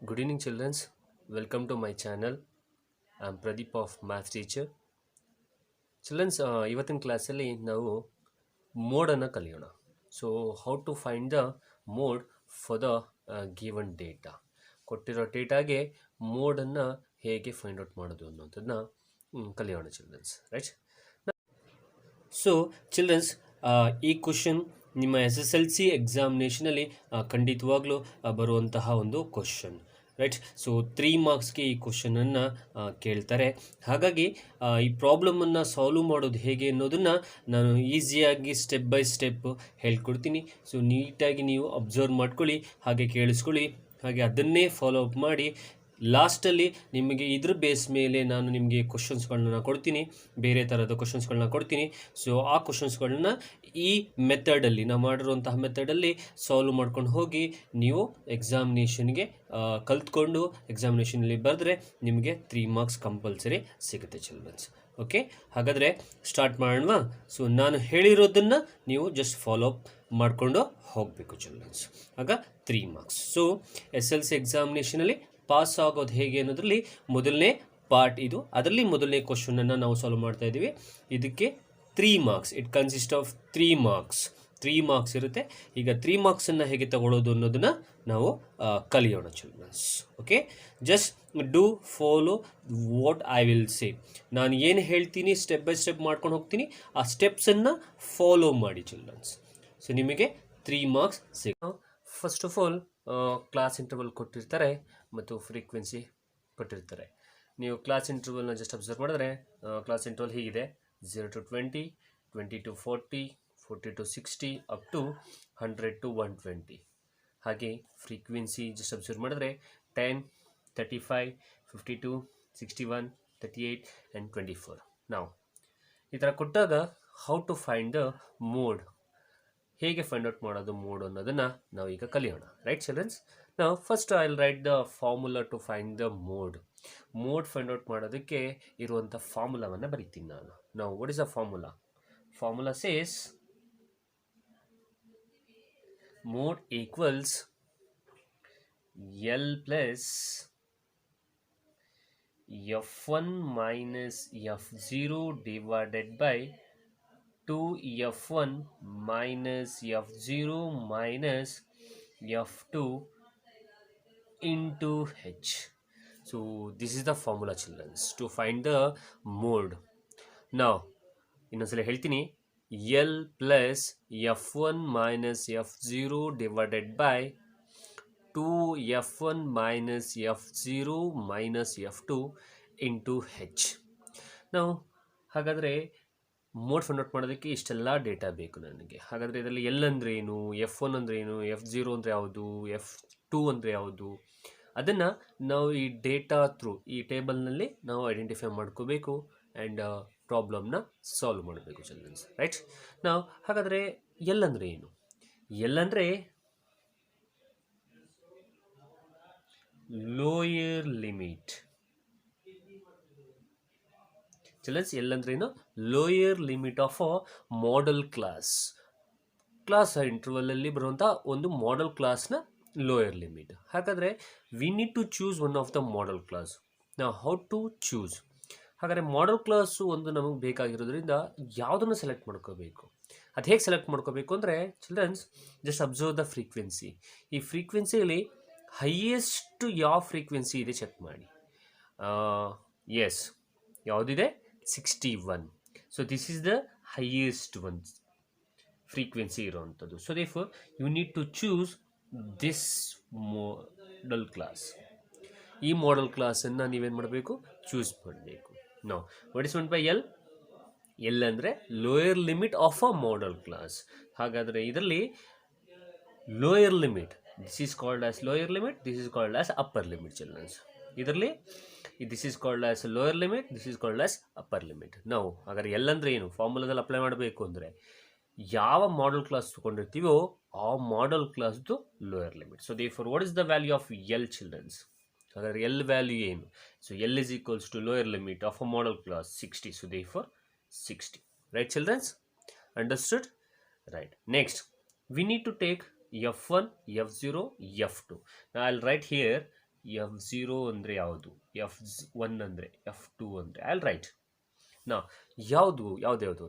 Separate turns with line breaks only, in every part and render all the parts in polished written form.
Good evening, children. Welcome to my channel. I'm Pradeep of Math Teacher. Children, ಇವತ್ತಿನ ಕ್ಲಾಸಲ್ಲಿ ನಾವು ಮೋಡನ್ನು ಕಲಿಯೋಣ. So how to find the mode for the given data. ಕೊಟ್ಟಿರೋ ಡೇಟಾಗೆ ಮೋಡನ್ನು ಹೇಗೆ ಫೈಂಡ್ ಔಟ್ ಮಾಡೋದು ಅನ್ನೋದನ್ನು ಕಲಿಯೋಣ ಚಿಲ್ಡ್ರನ್ಸ್, ರೈಟ್? ಸೊ ಚಿಲ್ಡ್ರನ್ಸ್, ಈ ಕ್ವಶನ್ ನಿಮ್ಮ SSLC ಎಕ್ಸಾಮಿನೇಷನಲ್ಲಿ ಖಂಡಿತವಾಗ್ಲೂ ಬರುವಂತಹ ಒಂದು ಕ್ವಶನ್, ರೈಟ್? ಸೊ 3 ಮಾರ್ಕ್ಸ್ಗೆ ಈ ಕ್ವಶನನ್ನು ಕೇಳ್ತಾರೆ. ಹಾಗಾಗಿ ಈ ಪ್ರಾಬ್ಲಮನ್ನು ಸಾಲ್ವ್ ಮಾಡೋದು ಹೇಗೆ ಅನ್ನೋದನ್ನು ನಾನು ಈಸಿಯಾಗಿ ಸ್ಟೆಪ್ ಬೈ ಸ್ಟೆಪ್ ಹೇಳ್ಕೊಡ್ತೀನಿ. ಸೊ ನೀಟಾಗಿ ನೀವು ಅಬ್ಸರ್ವ್ ಮಾಡ್ಕೊಳ್ಳಿ, ಹಾಗೆ ಕೇಳಿಸ್ಕೊಳ್ಳಿ, ಹಾಗೆ ಅದನ್ನೇ ಫಾಲೋ ಅಪ್ ಮಾಡಿ. ಲಾಸ್ಟಲ್ಲಿ ನಿಮಗೆ ಇದ್ರ ಬೇಸ್ ಮೇಲೆ ನಾನು ನಿಮಗೆ ಕ್ವಶನ್ಸ್ಗಳನ್ನ ಕೊಡ್ತೀನಿ, ಬೇರೆ ಥರದ ಕ್ವಶನ್ಸ್ಗಳನ್ನ ಕೊಡ್ತೀನಿ. ಸೊ ಆ ಕ್ವಶನ್ಸ್ಗಳನ್ನ ಈ ಮೆಥಡಲ್ಲಿ, ನಾವು ಮಾಡಿರುವಂತಹ ಮೆಥಡಲ್ಲಿ ಸಾಲ್ವ್ ಮಾಡ್ಕೊಂಡು ಹೋಗಿ ನೀವು ಎಕ್ಸಾಮಿನೇಷನ್ಗೆ ಕಲ್ತ್ಕೊಂಡು ಎಕ್ಸಾಮಿನೇಷನಲ್ಲಿ ಬರೆದ್ರೆ ನಿಮಗೆ 3 ಮಾರ್ಕ್ಸ್ ಕಂಪಲ್ಸರಿ ಸಿಗುತ್ತೆ ಚಿಲ್ಡ್ರನ್ಸ್. ಓಕೆ, ಹಾಗಾದರೆ ಸ್ಟಾರ್ಟ್ ಮಾಡೋಣವಾ? ಸೊ ನಾನು ಹೇಳಿರೋದನ್ನು ನೀವು ಜಸ್ಟ್ ಫಾಲೋ ಅಪ್ ಮಾಡಿಕೊಂಡು ಹೋಗಬೇಕು ಚಿಲ್ಡ್ರನ್ಸ್. ಆಗ 3 ಮಾರ್ಕ್ಸ್. ಸೊ SSLC ಎಕ್ಸಾಮಿನೇಷನಲ್ಲಿ ಪಾಸ್ ಆಗೋದು ಹೇಗೆ ಅನ್ನೋದ್ರಲ್ಲಿ ಮೊದಲನೇ ಪಾರ್ಟ್ ಇದು. ಅದರಲ್ಲಿ ಮೊದಲನೇ ಕ್ವಶನನ್ನು ನಾವು ಸಾಲ್ವ್ ಮಾಡ್ತಾ ಇದ್ದೀವಿ. ಇದಕ್ಕೆ 3 marks. It consist of 3 marks. 3 marks ಇರುತ್ತೆ. ಈಗ 3 ಮಾರ್ಕ್ಸನ್ನು ಹೇಗೆ ತಗೊಳ್ಳೋದು ಅನ್ನೋದನ್ನು ನಾವು ಕಲಿಯೋಣ childrens. Okay, just do follow what I will say. ನಾನು ಏನು ಹೇಳ್ತೀನಿ ಸ್ಟೆಪ್ ಬೈ ಸ್ಟೆಪ್ ಮಾಡ್ಕೊಂಡು ಹೋಗ್ತೀನಿ, ಆ ಸ್ಟೆಪ್ಸನ್ನು ಫಾಲೋ ಮಾಡಿ ಚಿಲ್ಡ್ರನ್ಸ್. ಸೊ ನಿಮಗೆ 3 ಮಾರ್ಕ್ಸ್ ಸಿಗ. First of all class interval ಕೊಟ್ಟಿರ್ತಾರೆ ಮತ್ತು ಫ್ರೀಕ್ವೆನ್ಸಿ ಕೊಟ್ಟಿರ್ತಾರೆ. ನೀವು ಕ್ಲಾಸ್ ಇಂಟರ್ವಲ್ನ ಜಸ್ಟ್ ಅಬ್ಸರ್ವ್ ಮಾಡಿದ್ರೆ ಕ್ಲಾಸ್ ಇಂಟರ್ವಲ್ ಹೀಗಿದೆ: 0 to 20, 20 to 40, 40 to 60, up to 100 to 120. ಹಾಗೆ ಫ್ರೀಕ್ವೆನ್ಸಿ ಜಸ್ಟ್ ಅಬ್ಸರ್ವ್ ಮಾಡಿದ್ರೆ 10, 35, 52, 61, 38 ಆ್ಯಂಡ್ 24. ನಾವು ಈ ಥರ ಕೊಟ್ಟಾಗ how to find the mode, ಹೇಗೆ ಫೈಂಡ್ ಔಟ್ ಮಾಡೋದು ಮೋಡ್ ಅನ್ನೋದನ್ನು ನಾವು ಈಗ ಕಲಿಯೋಣ, ರೈಟ್ ಚಿಲ್ಡ್ರನ್ಸ್? ನಾವು first I will write the formula to find the mode. Mode find out ಮಾಡೋದಕ್ಕೆ ಇರುವಂಥ ಫಾರ್ಮುಲಾವನ್ನು ಬರೀತೀನಿ ನಾನು. ನಾವು what is a formula? Formula says mode equals L plus F1 minus F0 divided by 2F1 minus F0 minus F2 into H. So this is the formula children to find the mode. Now ಇನ್ನೊಂದ್ಸಲ ಹೇಳ್ತೀನಿ: L plus F1 minus F0 divided by 2F1 minus F0 minus F2 into H. ನಾವು ಹಾಗಾದರೆ mode find out ಮಾಡೋದಕ್ಕೆ ಇಷ್ಟೆಲ್ಲ data ಬೇಕು ನನಗೆ. ಹಾಗಾದರೆ ಇದರಲ್ಲಿ L ಅಂದರೆ ಏನು, F1 ಅಂದರೆ ಏನು, F0 ಅಂದರೆ ಯಾವುದು, F2 ಅಂದರೆ ಯಾವುದು, ಅದನ್ನು ನಾವು ಈ ಡೇಟಾ ಥ್ರೂ ಈ ಟೇಬಲ್ನಲ್ಲಿ ನಾವು ಐಡೆಂಟಿಫೈ ಮಾಡ್ಕೋಬೇಕು ಆ್ಯಂಡ್ ಪ್ರಾಬ್ಲಮ್ನ ಸಾಲ್ವ್ ಮಾಡಬೇಕು ಚಿಲ್ಡ್ರನ್ಸ್, ರೈಟ್? ನಾವು ಹಾಗಾದರೆ L ಅಂದರೆ ಏನು? L ಅಂದರೆ ಲೋಯರ್ ಲಿಮಿಟ್. ಚಿಲ್ಡ್ರನ್ಸ್, L ಅಂದ್ರೆ ಏನು? Lower limit of a model class. Class ಇಂಟರ್ವಲಲ್ಲಿ ಬರುವಂಥ ಒಂದು ಮಾಡೆಲ್ ಕ್ಲಾಸ್ನ ಲೋಯರ್ ಲಿಮಿಟ್. ಹಾಗಾದರೆ we need to choose one of the model class. ನಾವು ಹೌ ಟು ಚೂಸ್? ಹಾಗಾದರೆ ಮಾಡೆಲ್ ಕ್ಲಾಸು ಒಂದು ನಮಗೆ ಬೇಕಾಗಿರೋದ್ರಿಂದ ಯಾವುದನ್ನು ಸೆಲೆಕ್ಟ್ ಮಾಡ್ಕೋಬೇಕು. ಅದು ಹೇಗೆ ಸೆಲೆಕ್ಟ್ ಮಾಡ್ಕೋಬೇಕು ಅಂದರೆ childrens, just observe the frequency. ಈ ಫ್ರೀಕ್ವೆನ್ಸಿಯಲ್ಲಿ ಹೈಯೆಸ್ಟ್ ಯಾವ ಫ್ರೀಕ್ವೆನ್ಸಿ ಇದೆ ಚೆಕ್ ಮಾಡಿ. ಎಸ್, ಯಾವುದಿದೆ? 61. So this is the highest one frequency ಇರೋವಂಥದ್ದು. So therefore you need to choose this model class. ಈ ಮಾಡೆಲ್ ಕ್ಲಾಸನ್ನು ನೀವೇನು ಮಾಡಬೇಕು? ಚೂಸ್ ಮಾಡಬೇಕು. ನಾವು what is meant by L? L ಅಂದರೆ lower limit of a model class. ಹಾಗಾದರೆ ಇದರಲ್ಲಿ lower limit, this is called as lower limit, this is called as upper limit children. ಇದರಲ್ಲಿ this is called as lower limit, this is called as upper limit. ನಾವು ಹಾಗಾದ್ರೆ L ಅಂದರೆ ಏನು ಫಾರ್ಮುಲಾದಲ್ಲಿ apply ಮಾಡಬೇಕು ಅಂದರೆ ಯಾವ ಮಾಡೆಲ್ ಕ್ಲಾಸ್ ತಗೊಂಡಿರ್ತೀವೋ ಆ ಮಾಡೆಲ್ ಕ್ಲಾಸ್ದು lower limit. So therefore what is the value of L childrens? ಹಾಗಾದ್ರೆ L ವ್ಯಾಲ್ಯೂ ಏನು? So L is equals to lower limit of a model class 60. So therefore 60, right childrens? Understood? Right. Next we need to take F1, F0, F2. Now I'll write here F0 ಅಂದರೆ ಯಾವುದು, F1 ಅಂದರೆ, F2 ಅಂದರೆ, all right. ನಾ ಯಾವ್ದು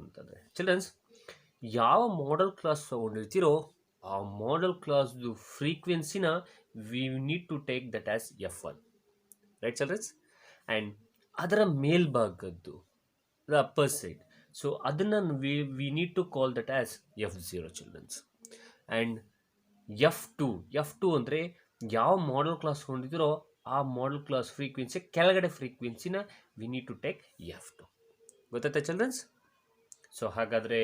ಅಂತಂದರೆ children's, ಯಾವ model class ತೊಗೊಂಡಿರ್ತೀರೋ ಆ ಮಾಡೆಲ್ ಕ್ಲಾಸ್ದು ಫ್ರೀಕ್ವೆನ್ಸಿನ we need to take that as F1, right childrens. And ಅದರ ಮೇಲ್ಭಾಗದ್ದು ದ ಅಪ್ಪರ್ ಸೈಡ್, ಸೊ ಅದನ್ನು we need to call that as F0 childrens. And F2 ಅಂದರೆ ಯಾವ ಮಾಡೆಲ್ ಕ್ಲಾಸ್ ತೊಗೊಂಡಿದ್ದೀರೋ ಆ ಮಾಡೆಲ್ ಕ್ಲಾಸ್ ಫ್ರೀಕ್ವೆನ್ಸಿ ಕೆಳಗಡೆ ಫ್ರೀಕ್ವೆನ್ಸಿನ we need to take F2. ಗೊತ್ತಾಯ್ತಾ children's? So ಹಾಗಾದರೆ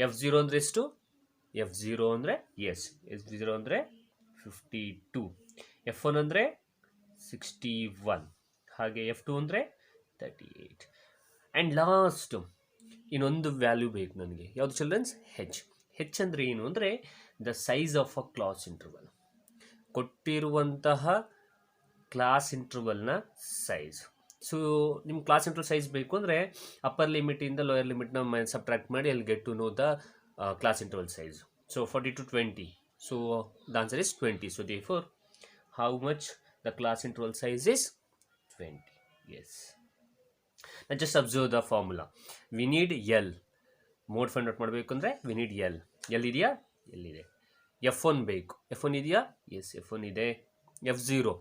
F0 ಅಂದರೆ ಎಷ್ಟು? F0 ಅಂದರೆ F0 ಅಂದರೆ 52, F1 ಅಂದರೆ 61, ಹಾಗೆ F2 ಅಂದರೆ 38. ಆ್ಯಂಡ್ ಲಾಸ್ಟು ಇನ್ನೊಂದು ವ್ಯಾಲ್ಯೂ ಬೇಕು ನನಗೆ, ಯಾವುದು ಚಿಲ್ಡ್ರನ್ಸ್? ಹೆಚ್ ಅಂದರೆ ಏನು ಅಂದರೆ the size of a class interval. ಕೊಟ್ಟಿರುವಂತಹ ಕ್ಲಾಸ್ ಇಂಟರ್ವಲ್ನ ಸೈಜ್. ಸೊ ನಿಮ್ಮ ಕ್ಲಾಸ್ ಇಂಟರ್ವಲ್ ಸೈಜ್ ಬೇಕು ಅಂದರೆ ಅಪ್ಪರ್ ಲಿಮಿಟಿಂದ ಲೋಯರ್ ಲಿಮಿಟ್ನ ಸಬ್ಟ್ರಾಕ್ಟ್ ಮಾಡಿ ಅಲ್ಲಿ get to know the class interval size. So 40 to 20, so the answer is 20. So therefore how much the class interval size is? 20. Yes. Now just observe the formula. We need L. Mode find out ಮಾಡಬೇಕು ಅಂದರೆ we need L ಇದೆಯಾ? ಎಲ್ಲಿದೆ. F1 ಬೇಕು, F1 ಇದೆಯಾ? S F1 ಇದೆ. F0,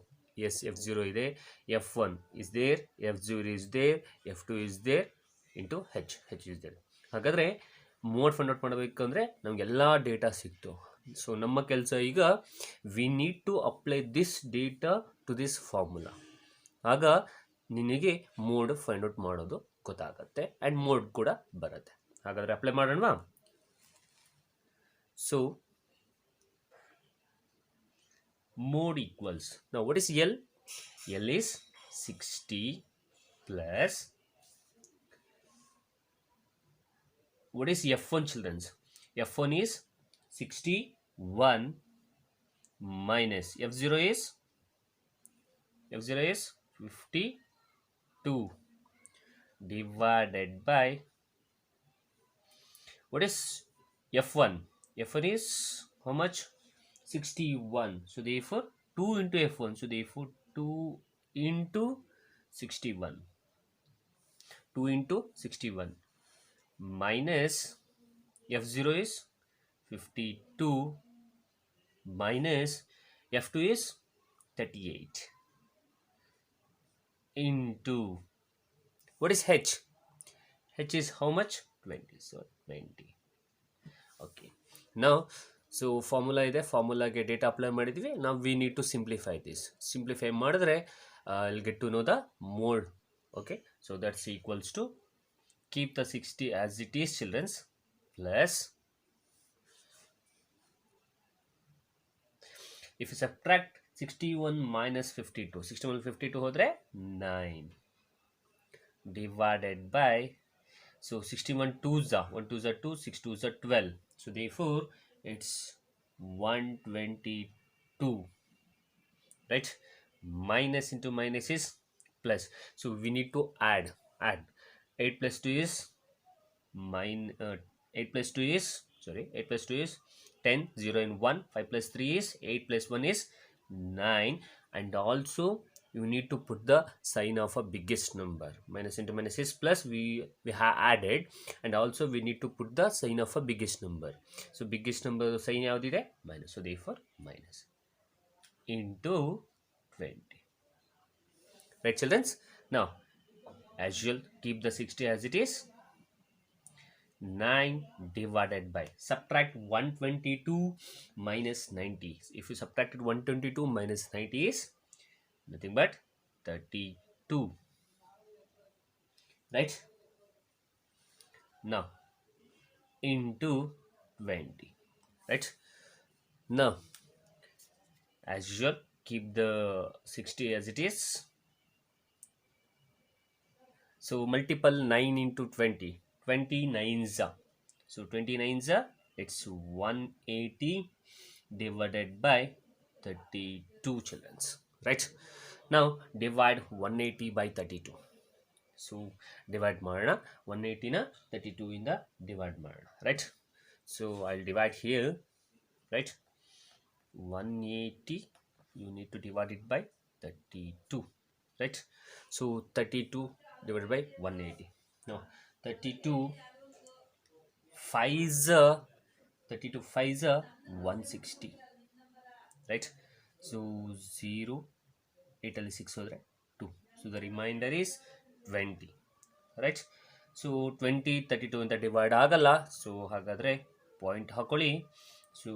S F0 ಇದೆ. F1 is there, F0 is there, F2 is there, into H is there. ಹಾಗಾದರೆ mode find out ಮಾಡಬೇಕಂದ್ರೆ ನಮಗೆಲ್ಲ ಡೇಟಾ ಸಿಕ್ತು. ಸೊ ನಮ್ಮ ಕೆಲಸ ಈಗ we need to apply this data to this formula. ಆಗ ನಿನಗೆ ಮೋಡ್ ಫೈಂಡ್ ಔಟ್ ಮಾಡೋದು ಗೊತ್ತಾಗತ್ತೆ ಆ್ಯಂಡ್ ಮೋಡ್ ಕೂಡ ಬರುತ್ತೆ. ಹಾಗಾದರೆ ಅಪ್ಲೈ ಮಾಡೋಣವಾ? So mode equals, now what is L? L is 60 plus, what is F1 children? F1 is 61 minus F0 is 52 divided by, what is F1? F1 is how much? 61. So therefore 2 into F1. So therefore 2 into 61. 2 into 61 minus F0 is 52 minus F2 is 38 into, what is H? H is how much? 20. So 90. Okay. Now so formula ಇದೆ, ಫಾರ್ಮುಲಾಗೆ data apply ಮಾಡಿದ್ವಿ. ನಾವು we need to simplify this. Simplify ಮಾಡಿದ್ರೆ will get to know the mode. Okay, so that's equals to keep the 60 as it is childrens, plus if you subtract 61 minus 52, 61 52 ಹೋದರೆ 9 divided by, so 61 2s are 1 2s are 2, 6 2s are 12. So therefore it's 122, right? Minus into minus is plus, so we need to add 8 plus 2 is 8 plus 2 is 10, 0 and 1, 5 plus 3 is 8 plus 1 is 9, and also you need to put the sign of a biggest number. Minus into minus is plus, we have added, and also we need to put the sign of a biggest number. So biggest number sign yaudide? Minus. So therefore minus into 20. Right children? Now as usual keep the 60 as it is. 9 divided by, subtract 122 minus 90. If you subtracted 122 minus 90 is nothing but 32, right? Now into 20, right? Now as usual keep the 60 as it is. So multiple 9 into 20, 29s are, so 29s are, it's 180 divided by 32 children, right? Now divide 180 by 32. So divide ಮಾಡೋಣ, 180 ನ 32 ಇಂದ divide ಮಾಡೋಣ, right? So I'll divide here, right? 180 you need to divide it by 32, right? So 32 divided by 180. Now 32 5 is 160, right? So 0 8 ಅಲ್ಲಿ 6 ಹೋದರೆ 2, so the remainder is 20, right? So 20 32 ಅಂತ divide ಆಗಲ್ಲ, so ಹಾಗಾದರೆ point ಹಾಕೊಳ್ಳಿ, ಸೊ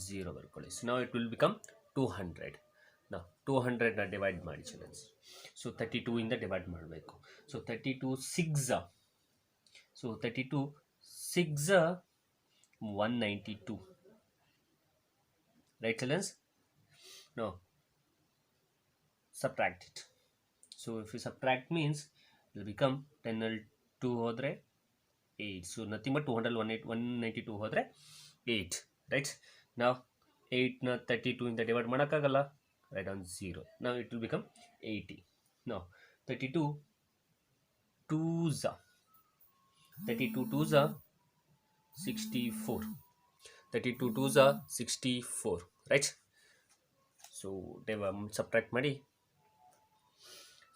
0 ಬರ್ಕೊಳ್ಳಿ. So ನಾವು it will become 200. ನಾವು 200ನ divide ಮಾಡಿ ಚಿಲ್ಡ್ರನ್ಸ್. ಸೊ 32 ಇಂದ ಡಿವೈಡ್ ಮಾಡಬೇಕು. So 32 6, so 32 6 192, right childrens? Now subtract it. So if you subtract means it will become 10 ಅಲ್ಲಿ 2 ಹೋದರೆ 8, so nothing but 200 192 ಹೋದರೆ 8, right? Now 8ನ 32 ಇಂದ ಡಿವೈಡ್ ಮಾಡೋಕ್ಕಾಗಲ್ಲ, write down 0. Now it will become 80. Now 32 2s are 64. 32 2s are 64, right? So subtract ಮಾಡಿ.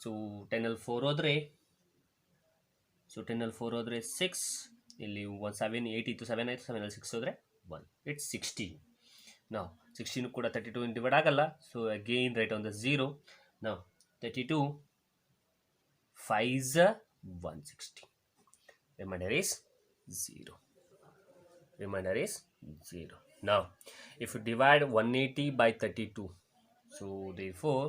So 10 ಅಲ್ಲಿ 4 ಹೋದರೆ, so 10 ಅಲ್ಲಿ 4 ಹೋದರೆ 6, ಇಲ್ಲಿ 7 8 ಇತ್ತು, 7 ಆಯಿತು, 7 ಅಲ್ಲಿ 6 ಹೋದರೆ 1, ಇಟ್ಸ್ 16. ನಾವು 16 ಕೂಡ 32 ಇಂದ ಡಿವೈಡ್ ಆಗಲ್ಲ, so again right on the 0. ನಾವು 32 5s 160, remainder is 0. Remainder is 0. Now if you divide 180 by 32, so therefore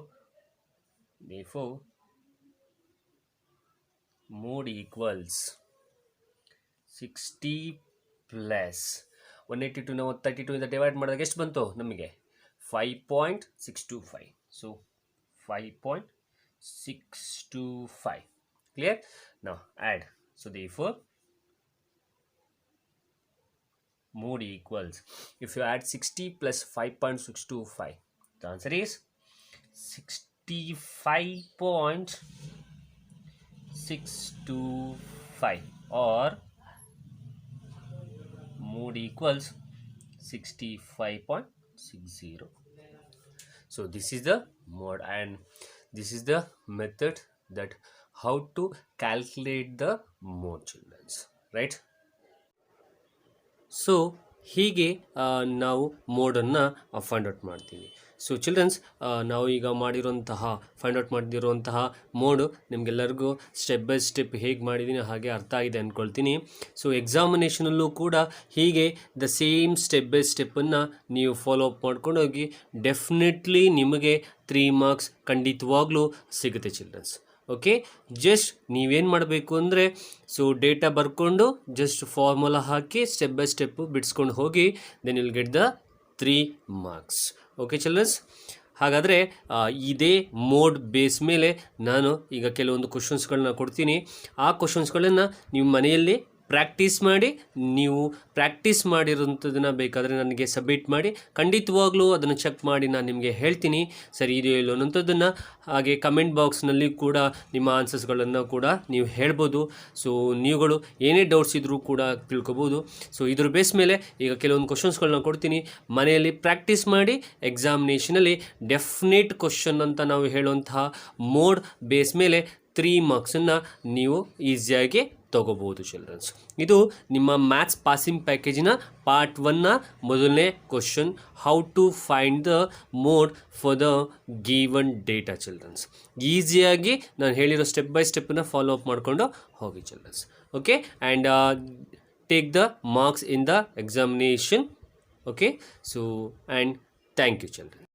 mode equals 60 plus 182 ನಾವು 32 ಇಂದ ಡಿವೈಡ್ ಮಾಡಿದಾಗ ಎಷ್ಟು ಬಂತು ನಮಗೆ? 5.625. So 5.625. clear? Now add. So therefore mode equals, if you add 60 plus 5.625, the answer is 65.625, or mode equals 65.60. So this is the mode, and this is the method that how to calculate the mode, children, right? So ಹೀಗೆ ನಾವು ಮೋಡನ್ನು find out ಮಾಡ್ತೀವಿ. So children's, ನಾವು ಈಗ find out ಮಾಡಿರುವಂತಹ mode ನಿಮಗೆಲ್ಲರಿಗೂ step by step ಹೇಗೆ ಮಾಡಿದ್ದೀನಿ ಹಾಗೆ ಅರ್ಥ ಆಗಿದೆ ಅಂದ್ಕೊಳ್ತೀನಿ. ಸೊ ಎಕ್ಸಾಮಿನೇಷನಲ್ಲೂ ಕೂಡ ಹೀಗೆ ದ ಸೇಮ್ ಸ್ಟೆಪ್ ಬೈ ಸ್ಟೆಪ್ಪನ್ನು ನೀವು ಫಾಲೋ ಅಪ್ ಮಾಡ್ಕೊಂಡು ಹೋಗಿ, ಡೆಫಿನೆಟ್ಲಿ ನಿಮಗೆ 3 ಮಾರ್ಕ್ಸ್ ಖಂಡಿತವಾಗ್ಲೂ ಸಿಗುತ್ತೆ ಚಿಲ್ಡ್ರನ್ಸ್. ಓಕೆ, ಜಸ್ಟ್ ನೀವೇನು ಮಾಡಬೇಕು ಅಂದರೆ, ಸೊ ಡೇಟಾ ಬರ್ಕೊಂಡು ಜಸ್ಟ್ ಫಾರ್ಮುಲಾ ಹಾಕಿ ಸ್ಟೆಪ್ ಬೈ ಸ್ಟೆಪ್ಪು ಬಿಡಿಸ್ಕೊಂಡು ಹೋಗಿ, then will get the 3 marks. Okay childrens, ಹಾಗಾದರೆ ಇದೇ ಮೋಡ್ ಬೇಸ್ ಮೇಲೆ ನಾನು ಈಗ ಕೆಲವೊಂದು ಕ್ವಶನ್ಸ್ಗಳನ್ನ ಕೊಡ್ತೀನಿ. ಆ ಕ್ವಶನ್ಸ್ಗಳನ್ನು ನೀವು ಮನೆಯಲ್ಲಿ ಪ್ರಾಕ್ಟೀಸ್ ಮಾಡಿ, ನೀವು ಪ್ರಾಕ್ಟೀಸ್ ಮಾಡಿರೋಂಥದ್ದನ್ನು ಬೇಕಾದರೆ ನನಗೆ ಸಬ್ಮಿಟ್ ಮಾಡಿ, ಖಂಡಿತವಾಗ್ಲೂ ಅದನ್ನು ಚೆಕ್ ಮಾಡಿ ನಾನು ನಿಮಗೆ ಹೇಳ್ತೀನಿ ಸರಿ ಇದೆಯೋ ಇಲ್ಲೋ ಅನ್ನೋಂಥದ್ದನ್ನು. ಹಾಗೆ ಕಮೆಂಟ್ ಬಾಕ್ಸ್ನಲ್ಲಿ ಕೂಡ ನಿಮ್ಮ ಆನ್ಸರ್ಸ್ಗಳನ್ನು ಕೂಡ ನೀವು ಹೇಳ್ಬೋದು. ಸೊ ನೀವುಗಳು ಏನೇ ಡೌಟ್ಸ್ ಇದ್ದರೂ ಕೂಡ ತಿಳ್ಕೊಬೋದು. ಸೊ ಇದ್ರ ಬೇಸ್ ಮೇಲೆ ಈಗ ಕೆಲವೊಂದು ಕ್ವಶನ್ಸ್ಗಳನ್ನ ಕೊಡ್ತೀನಿ, ಮನೆಯಲ್ಲಿ ಪ್ರಾಕ್ಟೀಸ್ ಮಾಡಿ. ಎಕ್ಸಾಮಿನೇಷನಲ್ಲಿ ಡೆಫಿನೆಟ್ ಕ್ವಶನ್ ಅಂತ ನಾವು ಹೇಳುವಂತಹ ಮೋಡ್ ಬೇಸ್ ಮೇಲೆ 3 ಮಾರ್ಕ್ಸನ್ನು ನೀವು ಈಸಿಯಾಗಿ ತಗೋಬೋದು ಚಿಲ್ಡ್ರನ್ಸ್. ಇದು ನಿಮ್ಮ ಮ್ಯಾಥ್ಸ್ ಪಾಸಿಂಗ್ ಪ್ಯಾಕೇಜಿನ ಪಾರ್ಟ್ 1ನ ಮೊದಲನೇ question, how to find the mode for the given data childrens. ಈಸಿಯಾಗಿ ನಾನು ಹೇಳಿರೋ ಸ್ಟೆಪ್ ಬೈ ಸ್ಟೆಪ್ಪನ್ನು ಫಾಲೋ ಅಪ್ ಮಾಡಿಕೊಂಡು ಹೋಗಿ childrens. Okay, and take the marks in the examination. Okay, so and thank you children.